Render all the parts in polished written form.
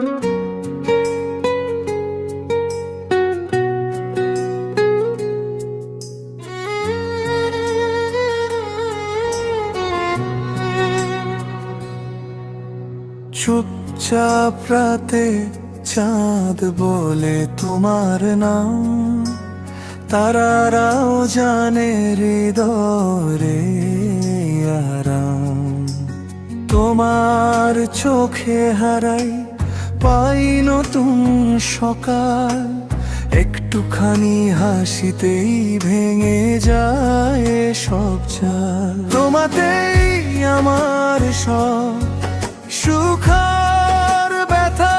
চুপচাপ রাতে চাঁদ বলে তোমার নাম, তারারাও জানে হৃদয়ে আরাম। তোমার চোখে হারাই পাই নতুন সকাল, একটুখানি হাসিতেই ভেঙে যায় সব চাল। তোমাতেই আমার সব সুখ আর ব্যথা,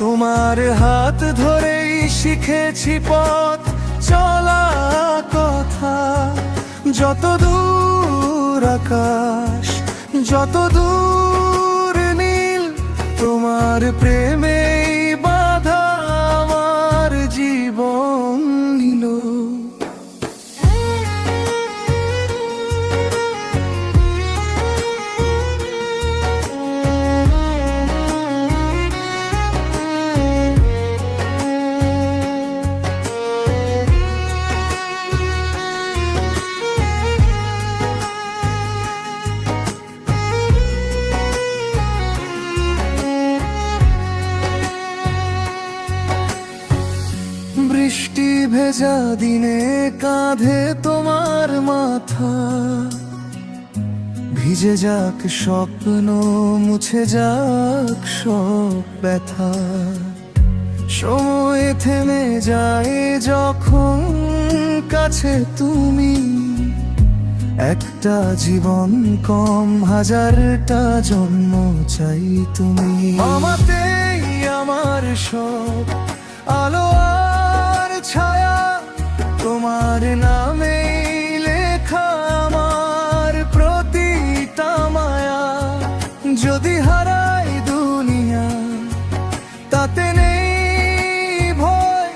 তোমার হাত ধরেই শিখেছি পথ চলা কথা। যত দূর আকাশ, যত দূর নীল, তোমার প্রেমেই বাঁধা আমার জীবন নিল। বৃষ্টি ভেজা দিনে কাঁধে তোমার মাথা, ভিজে যাক স্বপ্ন, মুছে যাক সব ব্যথা। সময় থেমে যায় যখন কাছে তুমি, একটা জীবন কম, হাজারটা জন্ম চাই তুমি। আমাতেই আমার সব আলো আর ছায়া, তোমার নামে লেখা আমার প্রতিটা মায়া। যদি হারাই দুনিয়া তাতে নেই ভয়,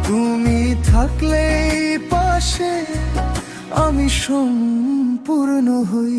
তুমি থাকলেই পাশে আমি সম্পূর্ণ হই।